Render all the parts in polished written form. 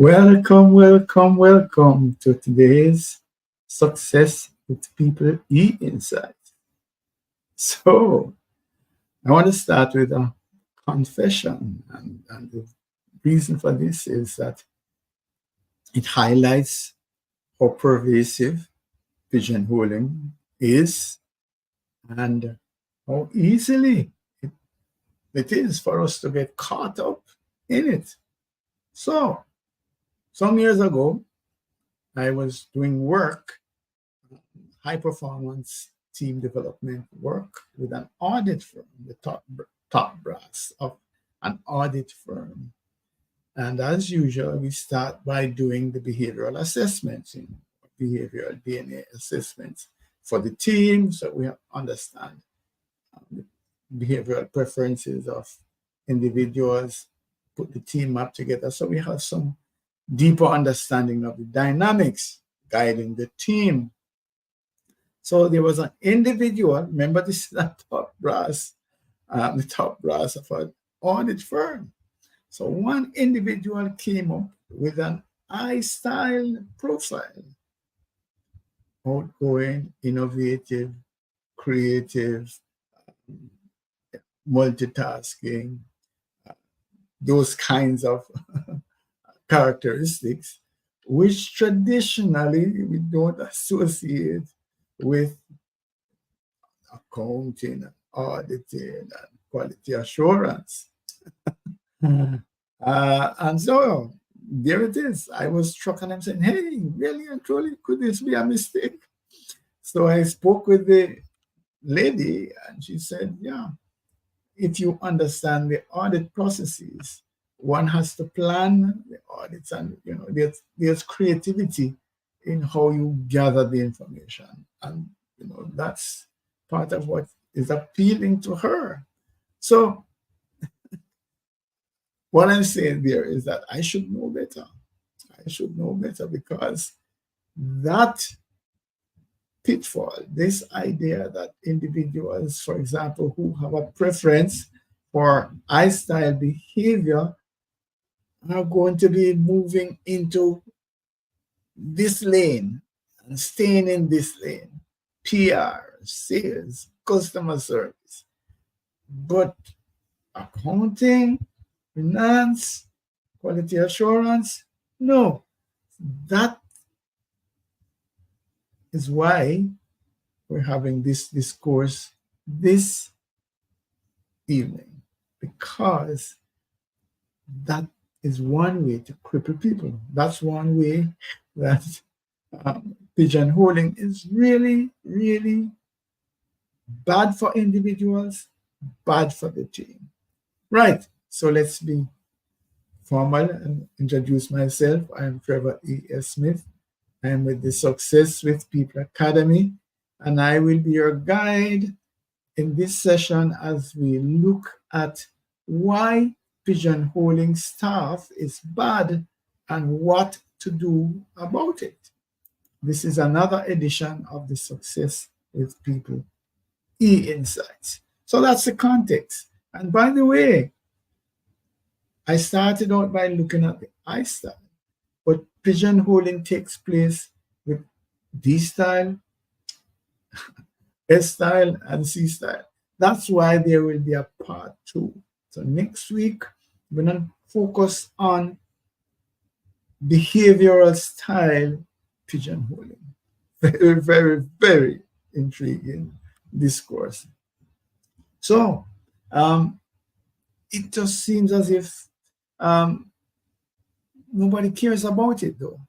Welcome, welcome, welcome to today's Success with People Insight. So, I want to start with a confession, and the reason for this is that it highlights how pervasive pigeonholing is and how easily it is for us to get caught up in it. So, some years ago, I was doing work, high performance team development work with an audit firm, the top brass of an audit firm. And as usual, we start by doing the behavioral assessments, behavioral DNA assessments for the team, so we understand the behavioral preferences of individuals, put the team up together, so we have some deeper understanding of the dynamics guiding the team. So there was an individual, remember this is the top brass of an audit firm. So one individual came up with an I-style profile: outgoing, innovative, creative, multitasking, those kinds of characteristics, which traditionally we don't associate with accounting, and auditing, and quality assurance. And so there it is. I was struck and I'm saying, hey, really and truly, could this be a mistake? So I spoke with the lady and she said, yeah, if you understand the audit processes, one has to plan the audits, and there's creativity in how you gather the information, and that's part of what is appealing to her. So what I'm saying there is that I should know better. I should know better, because that pitfall, this idea that individuals, for example, who have a preference for I-style behavior are going to be moving into this lane and staying in this lane: PR, sales, customer service. But accounting, finance, quality assurance, no. That is why we're having this discourse this evening, because that is one way to cripple people. That's one way that pigeonholing is really, really bad for individuals, bad for the team. Right, so let's be formal and introduce myself. I'm Trevor E.S. Smith. I'm with the Success with People Academy, and I will be your guide in this session as we look at why pigeonholing staff is bad and what to do about it. This is another edition of the Success with People E-Insights. So that's the context. And by the way, I started out by looking at the I-style, but pigeonholing takes place with D-style, S-style, and C-style. That's why there will be a part 2. So next week, we're going to focus on behavioral style pigeonholing. Very, very, very intriguing discourse. So it just seems as if nobody cares about it, though.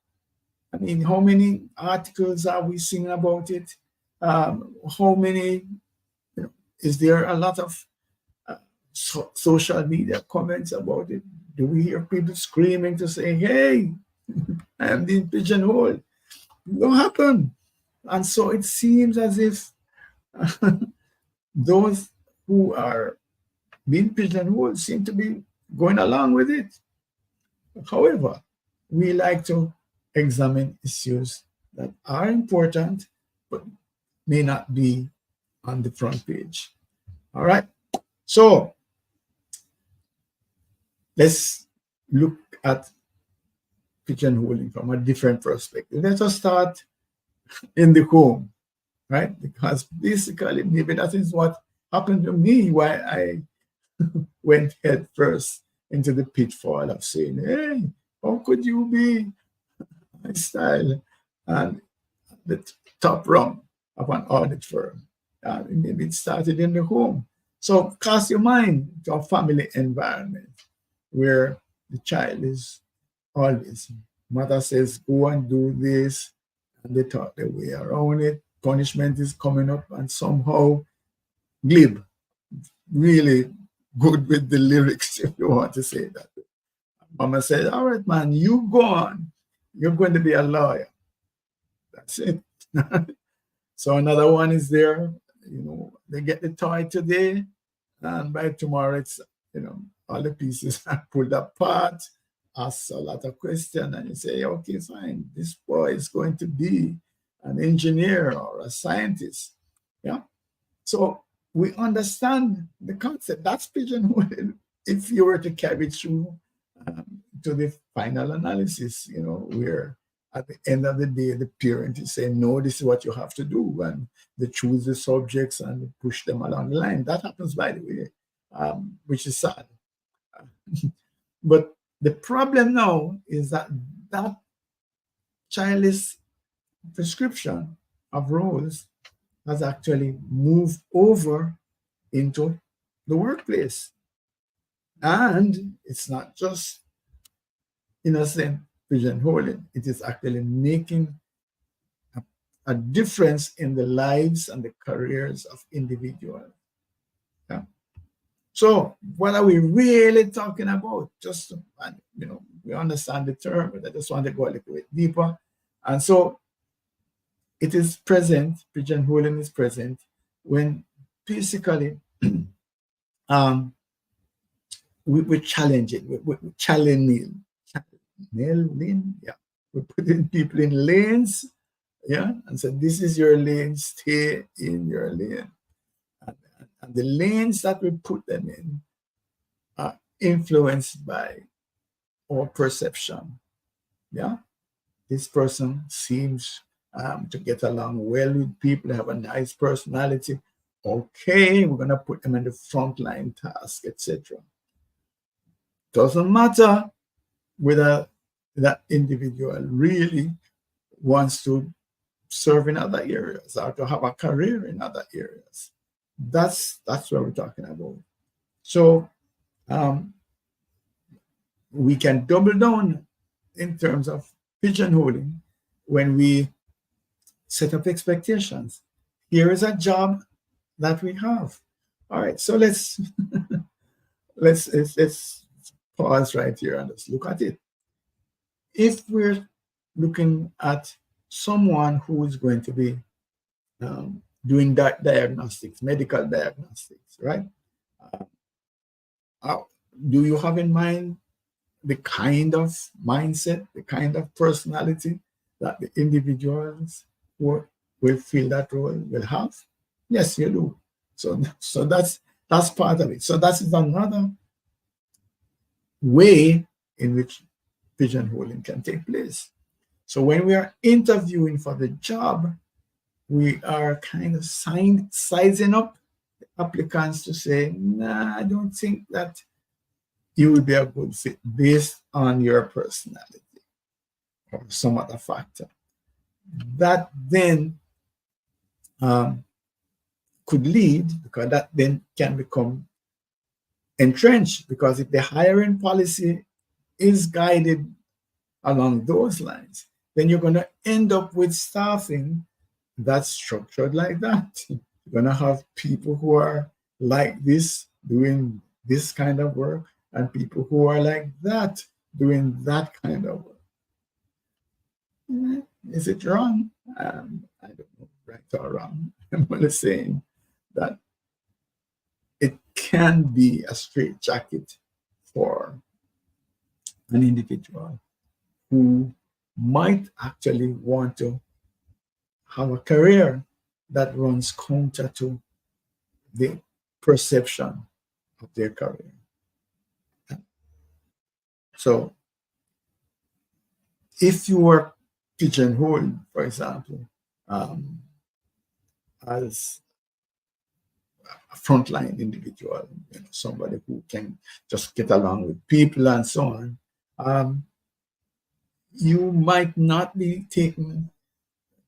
I mean, how many articles are we seeing about it? How many, is there a lot of social media comments about it? Do we hear people screaming to say, hey, I am being pigeonholed? It don't happen. And so it seems as if those who are being pigeonholed seem to be going along with it. However, we like to examine issues that are important but may not be on the front page. All right. So let's look at pigeonholing from a different perspective. Let us start in the home, right? Because basically, maybe that is what happened to me, why I went head first into the pitfall of saying, hey, how could you be my style and the top rung of an audit firm? Maybe it started in the home. So cast your mind to a family environment where the child is always, mother says, go and do this, and they talk their way around it. Punishment is coming up, and somehow glib, really good with the lyrics, if you want to say that. Mama said, all right, man, you go on. You're going to be a lawyer. That's it. So another one is there. They get the toy today, and by tomorrow it's, all the pieces are pulled apart, ask a lot of questions, and you say, okay, fine, this boy is going to be an engineer or a scientist. Yeah. So we understand the concept. That's pigeonholing. If you were to carry it through to the final analysis, where at the end of the day, the parent is saying, no, this is what you have to do. And they choose the subjects and push them along the line. That happens, by the way, which is sad. But the problem now is that that childish prescription of roles has actually moved over into the workplace. And it's not just innocent pigeonholing, it is actually making a difference in the lives and the careers of individuals. Yeah. So what are we really talking about? Just, we understand the term, but I just want to go a little bit deeper. And so it is present, pigeonholing is present when basically we challenge it, we challenging, yeah. We're putting people in lanes, yeah, and so this is your lane, stay in your lane. And the lanes that we put them in are influenced by our perception. Yeah, this person seems to get along well with people, have a nice personality. Okay, we're gonna put them in the frontline task, etc. Doesn't matter whether that individual really wants to serve in other areas or to have a career in other areas. That's what we're talking about. So we can double down in terms of pigeonholing when we set up expectations. Here is a job that we have. All right, so let's let's pause right here and let's look at it. If we're looking at someone who is going to be doing diagnostics, medical diagnostics, right? Do you have in mind the kind of mindset, the kind of personality that the individuals who will fill that role will have? Yes, you do. So that's part of it. So that is another way in which pigeonholing can take place. So when we are interviewing for the job, we are kind of sizing up applicants to say, nah, I don't think that you would be a good fit based on your personality or some other factor. That then could lead, because that then can become entrenched, because if the hiring policy is guided along those lines, then you're going to end up with staffing that's structured like that. You're going to have people who are like this doing this kind of work and people who are like that doing that kind of work. Is it wrong? I don't know, right or wrong. I'm only saying that it can be a straitjacket for an individual who might actually want to have a career that runs counter to the perception of their career. So if you were pigeonholed, for example, um, as a frontline individual, somebody who can just get along with people and so on, um, you might not be taken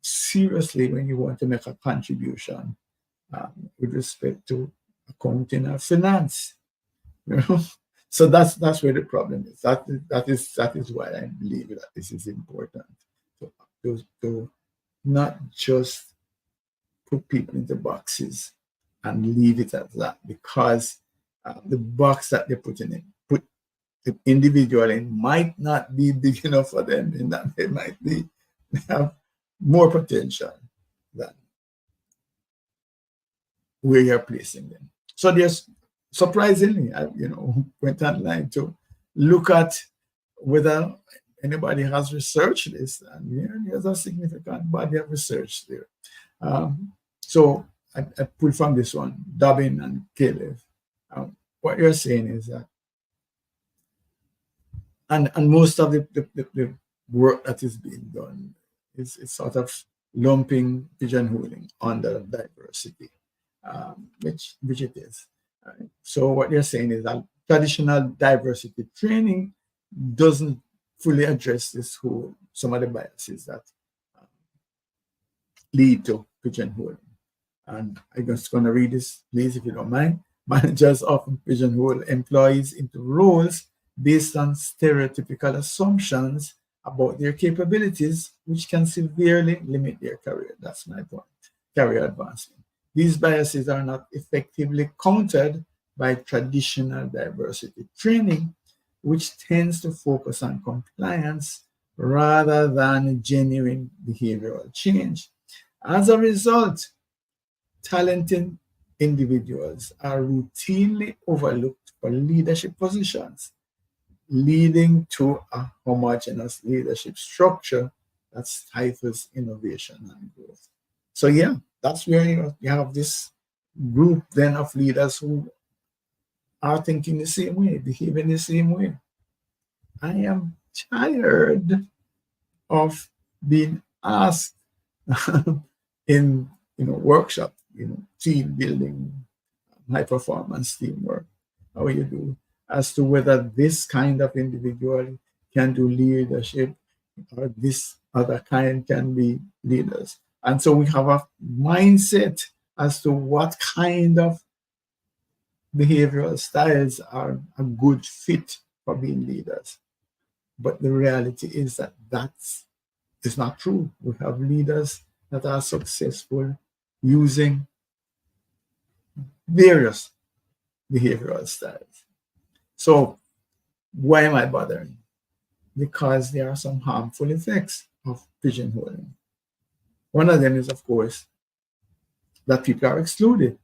seriously when you want to make a contribution with respect to accounting or finance. You know, so that's where the problem is. That is why I believe that this is important to not just put people into boxes and leave it at that, because the box that they're put the individual in might not be big enough for them, in that they have more potential than where you're placing them. So there's surprisingly, I went online to look at whether anybody has researched this, and there's a significant body of research there. So I pulled from this one, Dobbin and Caleb. What you're saying is that, and most of the work that is being done is sort of lumping pigeonholing under diversity, which it is. So what you're saying is that traditional diversity training doesn't fully address some of the biases that lead to pigeonholing. And I'm just going to read this, please, if you don't mind. Managers often pigeonhole employees into roles based on stereotypical assumptions about their capabilities, which can severely limit their career. That's my point. Career advancement. These biases are not effectively countered by traditional diversity training, which tends to focus on compliance rather than genuine behavioral change. As a result, talented individuals are routinely overlooked for leadership positions, leading to a homogeneous leadership structure that stifles innovation and growth. So yeah, that's where you have this group then of leaders who are thinking the same way, behaving the same way. I am tired of being asked in workshop, team building, high performance teamwork, how you do, as to whether this kind of individual can do leadership or this other kind can be leaders. And so we have a mindset as to what kind of behavioral styles are a good fit for being leaders. But the reality is that is not true. We have leaders that are successful using various behavioral styles. So why am I bothering? Because there are some harmful effects of pigeonholing. One of them is, of course, that people are excluded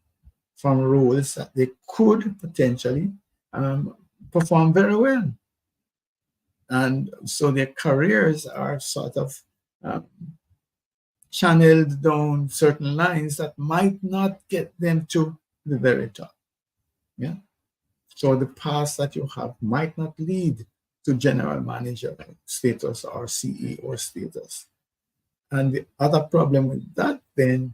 from roles that they could potentially perform very well. And so their careers are sort of channeled down certain lines that might not get them to the very top. Yeah. So the path that you have might not lead to general manager status or CEO status. And the other problem with that then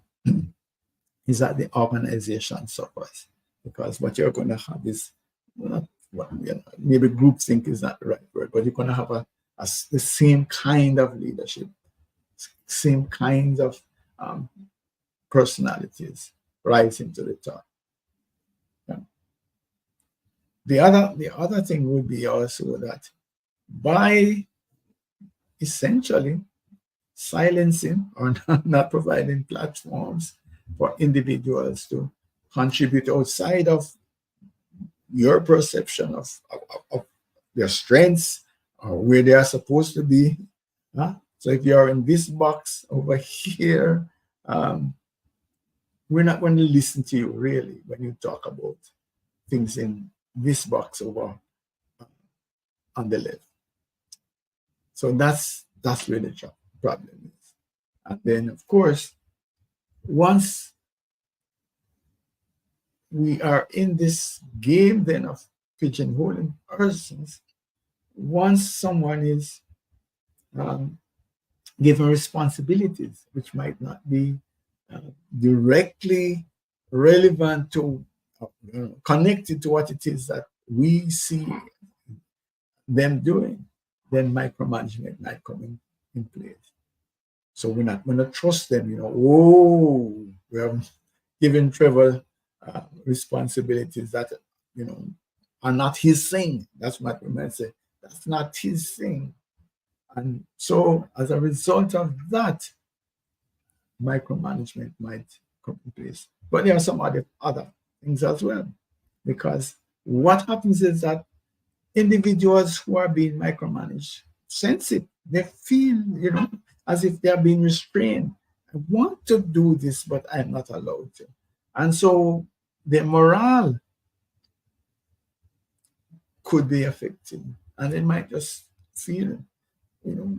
is that the organization suffers, because what you're going to have is maybe groupthink is not the right word, but you're going to have the same kind of leadership, same kinds of personalities rising to the top. Yeah. The other thing would be also that by essentially silencing or not providing platforms for individuals to contribute outside of your perception of their strengths or where they are supposed to be. So if you're in this box over here, we're not going to listen to you really when you talk about things in this box over on the left. So that's where the problem is. And then, of course, once we are in this game then of pigeonholing persons, once someone is um, given responsibilities which might not be uh, directly relevant to connected to what it is that we see them doing, then micromanagement might come in place. So we're not going to trust them, oh, we have given Trevor responsibilities that, you know, are not his thing. That's what we might say. That's not his thing. And so as a result of that, micromanagement might come in place. But there are some other things as well. Because what happens is that individuals who are being micromanaged sense it. They feel, as if they are being restrained. I want to do this, but I'm not allowed to. And so their morale could be affected. And they might just feel, you know,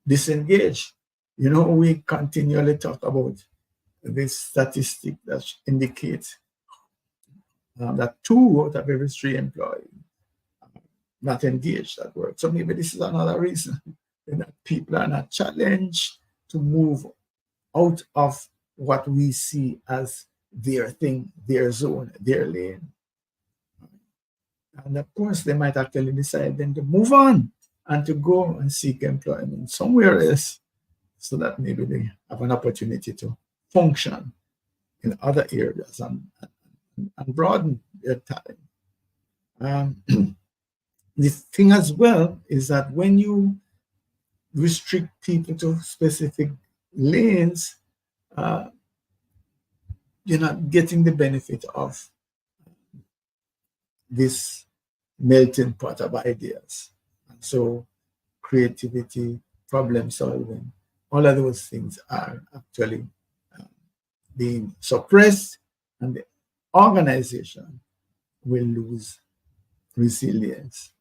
disengaged. We continually talk about this statistic that indicates that 2 out of every 3 employees not engaged at work. So maybe this is another reason that people are not challenged to move out of what we see as their thing, their zone, their lane. And of course, they might actually decide then to move on and to go and seek employment somewhere else so that maybe they have an opportunity to function in other areas and broaden their talent. The thing as well is that when you restrict people to specific lanes, you're not getting the benefit of this melting pot of ideas. And so creativity, problem solving, all of those things are actually being suppressed, and the organization will lose resilience,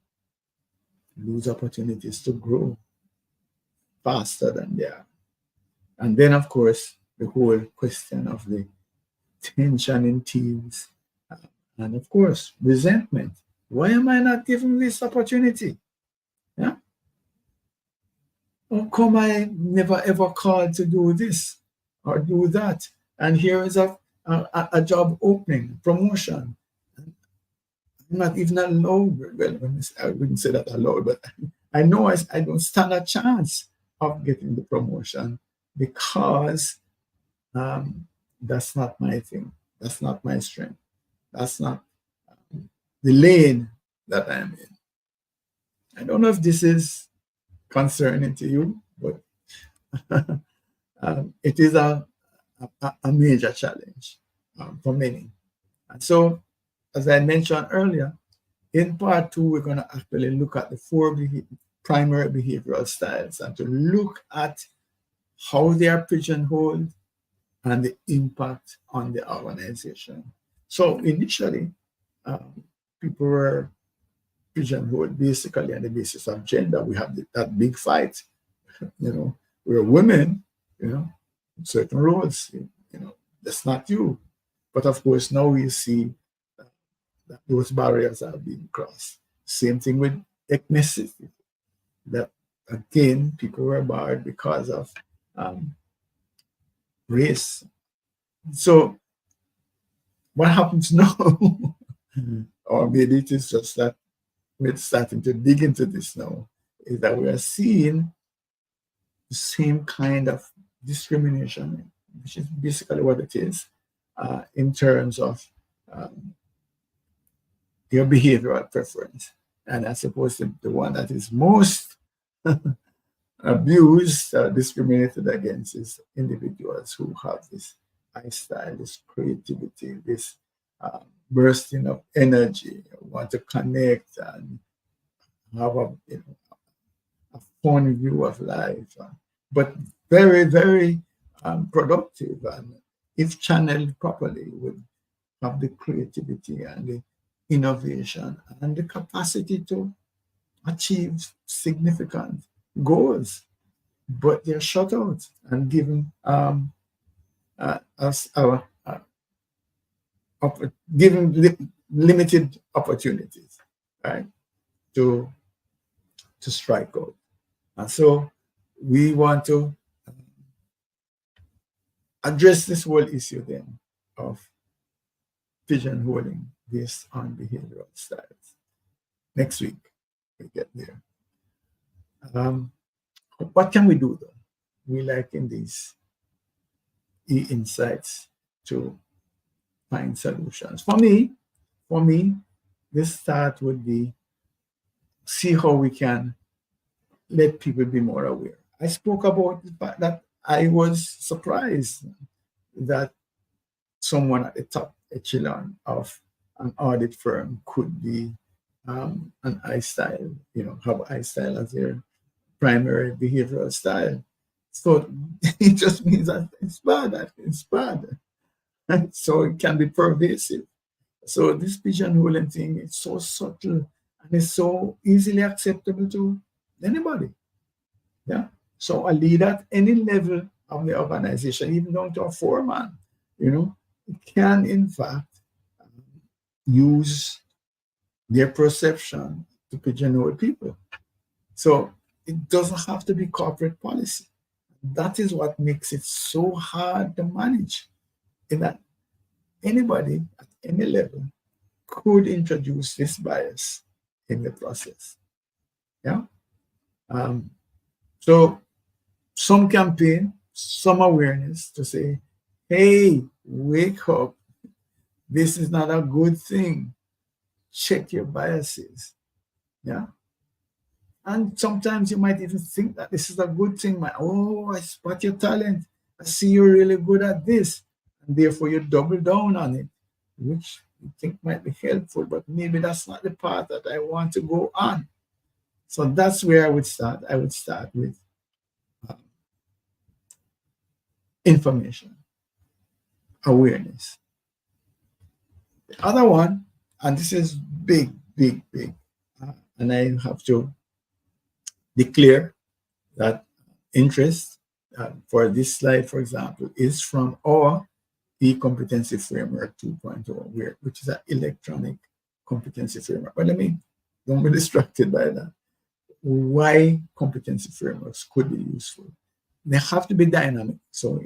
lose opportunities to grow faster than they are. And then, of course, the whole question of the tension in teams, and of course, resentment. Why am I not given this opportunity? Yeah. How come I never ever called to do this or do that? And here is a job opening, promotion. I'm not even allowed. Well, I wouldn't say that allowed, but I know I don't stand a chance of getting the promotion because that's not my thing. That's not my strength. That's not the lane that I'm in. I don't know if this is concerning to you, but it is a major challenge for many. And so, as I mentioned earlier, in part 2, we're going to actually look at the 4 primary behavioral styles and to look at how they are pigeonholed and the impact on the organization. So initially, people were pigeonholed basically on the basis of gender. We have that big fight. We're women, certain roles, that's not you. But of course, now we see that those barriers are being crossed. Same thing with ethnicity. That again, people were barred because of race. So what happens now? Or maybe it is just that we're starting to dig into this now, is that we are seeing the same kind of discrimination, which is basically what it is, in terms of your behavioral preference. And I suppose the one that is most abused, discriminated against is individuals who have this lifestyle, this creativity, this bursting of energy, want to connect and have a fun view of life, but very, very productive. And if channeled properly, would have the creativity and the innovation and the capacity to achieve significant goals, but they're shut out and given us given limited opportunities, right, to strike out. And so we want to address this whole issue then of pigeonholing based on behavioral styles. Next week, we get there. Um, what can we do though? We like in these insights to find solutions. For me, this start would be see how we can let people be more aware. I spoke about the fact that I was surprised that someone at the top echelon of an audit firm could be an I style, have I style as their primary behavioral style. So it just means that it's bad. It's bad. And so it can be pervasive. So this pigeonholing thing is so subtle and it's so easily acceptable to anybody. Yeah. So a leader at any level of the organization, even down to a foreman, can in fact use their perception to pigeonhole people. So it doesn't have to be corporate policy. That is what makes it so hard to manage. In that anybody at any level could introduce this bias in the process. Yeah. Um, so some campaign, some awareness to say, hey, wake up. This is not a good thing. Check your biases. Yeah. And sometimes you might even think that this is a good thing. Oh, I spot your talent. I see you're really good at this. And therefore you double down on it, which you think might be helpful, but maybe that's not the path that I want to go on. So that's where I would start. I would start with information, awareness. The other one, and this is big, big, big, and I have to declare that interest for this slide, for example, is from our e-competency framework 2.0, which is an electronic competency framework. But don't be distracted by that. Why competency frameworks could be useful. They have to be dynamic. So,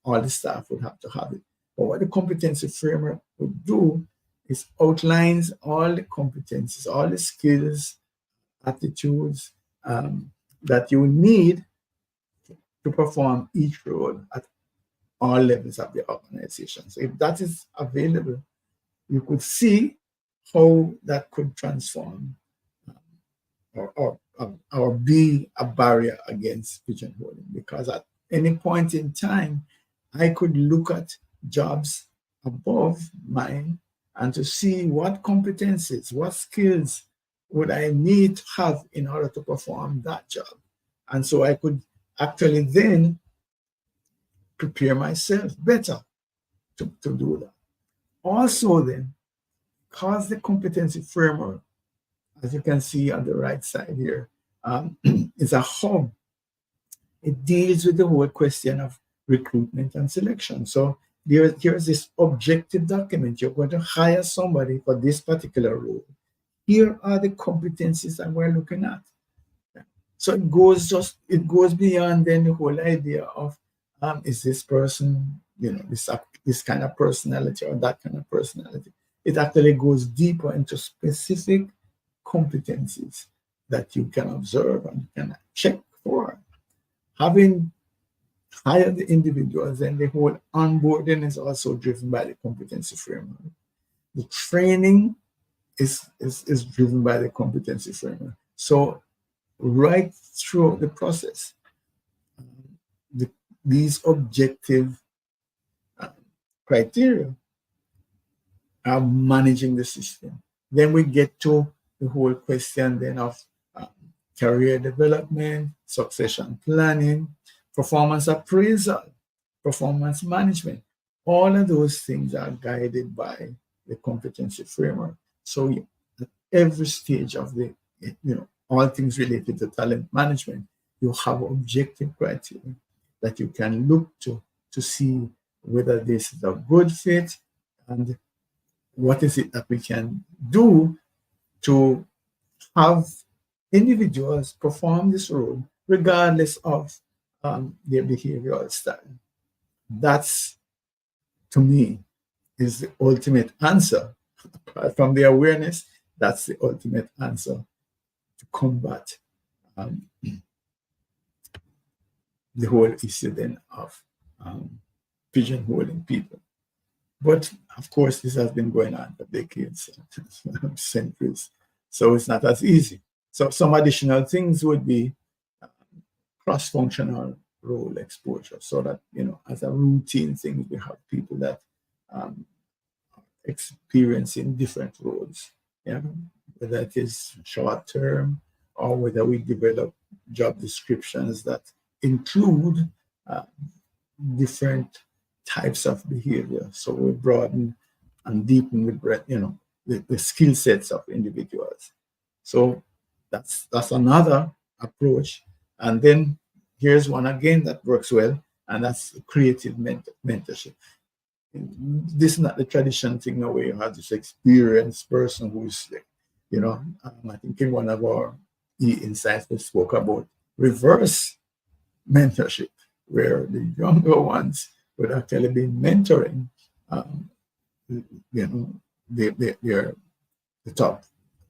all the staff would have to have it. But what the competency framework would do is outlines all the competencies, all the skills, attitudes that you need to perform each role at all levels of the organization. So if that is available, you could see how that could transform or be a barrier against pigeonholing. Because at any point in time, I could look at jobs above mine and to see what competencies, what skills would I need to have in order to perform that job. And so I could actually then prepare myself better to do that. Also then, because the competency framework, as you can see on the right side here, is a hub. It deals with the whole question of recruitment and selection. So here's this objective document. You're going to hire somebody for this particular role. Here are the competencies that we're looking at. So it goes beyond then the whole idea of is this person, this kind of personality or that kind of personality. It actually goes deeper into specific competencies that you can observe and can check for. Having hired the individuals, then the whole onboarding is also driven by the competency framework. The training is driven by the competency framework. So right through the process, these objective criteria are managing the system. Then we get to the whole question then of career development, succession planning, performance appraisal, performance management. All of those things are guided by the competency framework. So at every stage of all things related to talent management, you have objective criteria that you can look to see whether this is a good fit and what is it that we can do to have individuals perform this role regardless of their behavioral style. That's, to me, is the ultimate answer. Apart from the awareness, that's the ultimate answer to combat um, the whole issue then of um, pigeonholing people. But of course, this has been going on for decades, centuries. So it's not as easy. So some additional things would be cross-functional role exposure, so that as a routine thing, we have people that um, experiencing different roles. Yeah, whether it is short term or whether we develop job descriptions that include uh, different types of behavior. So we broaden and deepen the skill sets of individuals. So that's another approach. And then here's one again that works well, and that's creative mentorship. This is not the traditional thing now where you have this experienced person who's, I think in one of our insights we spoke about reverse mentorship, where the younger ones would actually be mentoring, um, they're the top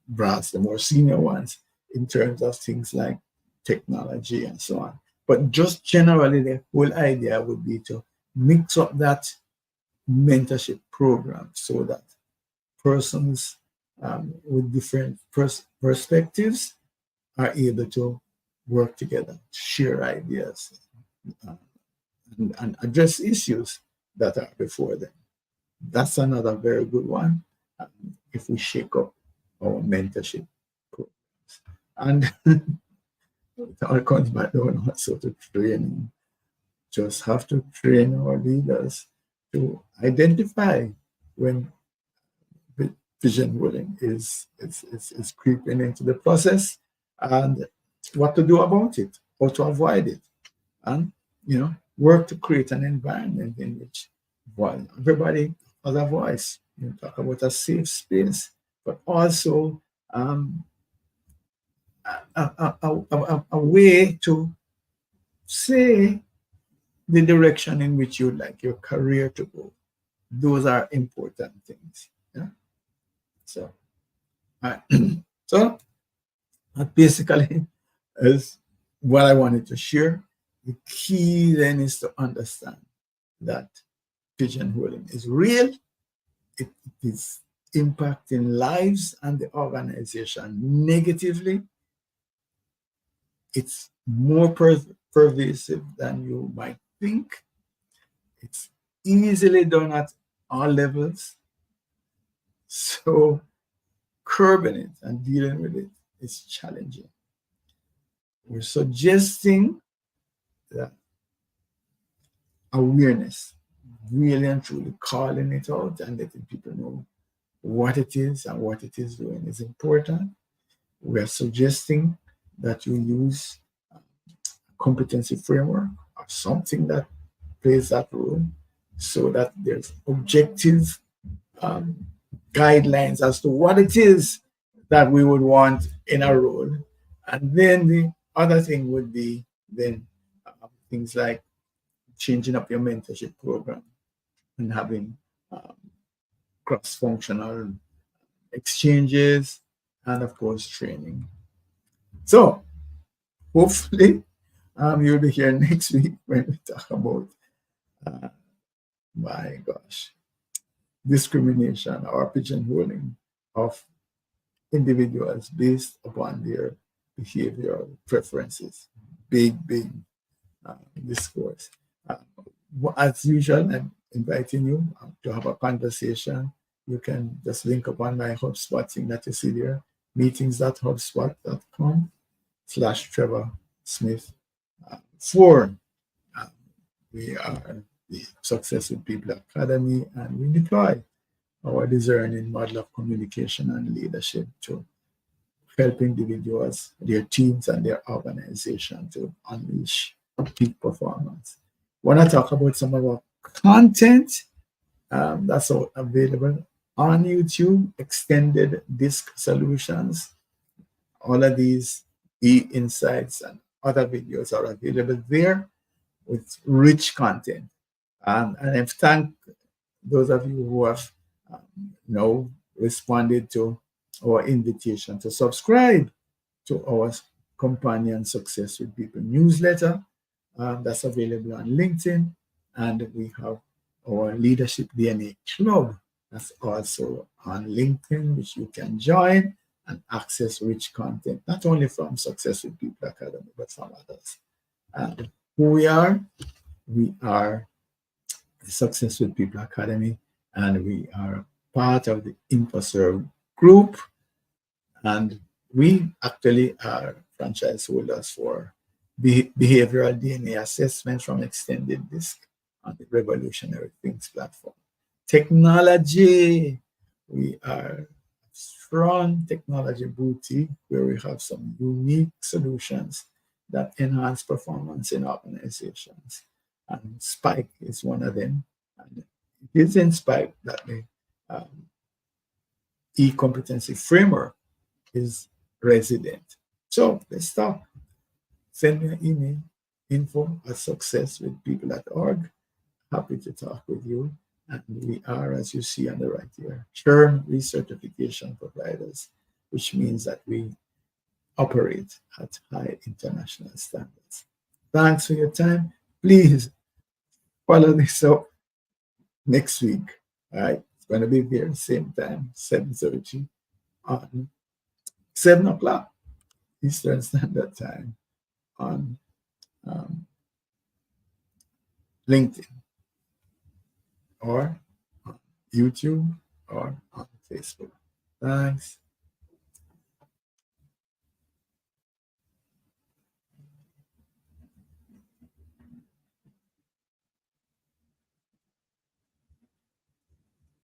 brass, the more senior ones, in terms of things like technology and so on. But just generally, the whole idea would be to mix up that mentorship program so that persons with different perspectives are able to work together, share ideas, uh, and address issues that are before them. That's another very good one if we shake up our mentorship programs. And it all comes back down also to training. Just have to train our leaders to identify when pigeonholing is creeping into the process, and what to do about it, or to avoid it, and work to create an environment in which everybody has a voice. You talk about a safe space, but also a way to say the direction in which you'd like your career to go. Those are important things. Yeah. So, so that basically is what I wanted to share. The key then is to understand that pigeonholing is real. It is impacting lives and the organization negatively. It's more pervasive than you might think. It's easily done at all levels. So curbing it and dealing with it is challenging. We're suggesting that awareness, really and truly calling it out and letting people know what it is and what it is doing is important. We are suggesting that you use a competency framework or something that plays that role, so that there's objective um, guidelines as to what it is that we would want in a role. And then the other thing would be then things like changing up your mentorship program and having um, cross-functional exchanges, and of course training. So hopefully you'll be here next week when we talk about uh, my gosh, discrimination or pigeonholing of individuals based upon their behavioral preferences. Big discourse. Uh, as usual, I'm inviting you to have a conversation. You can just link up on my HubSpot thing that you see there, meetings.hubspot.com/Trevor Smith 4. We are the Success with People Academy, and we deploy our discerning model of communication and leadership to help individuals, their teams, and their organization to unleash peak performance. Want to talk about some of our content that's available on YouTube, extended disc solutions, all of these insights and other videos are available there with rich content. And I thank those of you who have now responded to our invitation to subscribe to our Companion Success with People newsletter that's available on LinkedIn. And we have our Leadership DNA Club that's also on LinkedIn, which you can join and access rich content, not only from Success with People Academy, but from others. And who we are the Success with People Academy, and we are part of the InfoServe group. And we actually are franchise holders for behavioral DNA assessment from Extended Disc on the Revolutionary Things platform. Technology, we are a strong technology boutique where we have some unique solutions that enhance performance in organizations. And Spike is one of them. And it is in Spike that the um, e-competency framework is resident. So let's start. Send me an email, info@successwithpeople.org. Happy to talk with you. And we are, as you see on the right here, term recertification providers, which means that we operate at high international standards. Thanks for your time. Please follow this up next week. All right. It's going to be there same time, 7:30 on 7 o'clock Eastern Standard Time on um, LinkedIn or on YouTube or on Facebook. Thanks.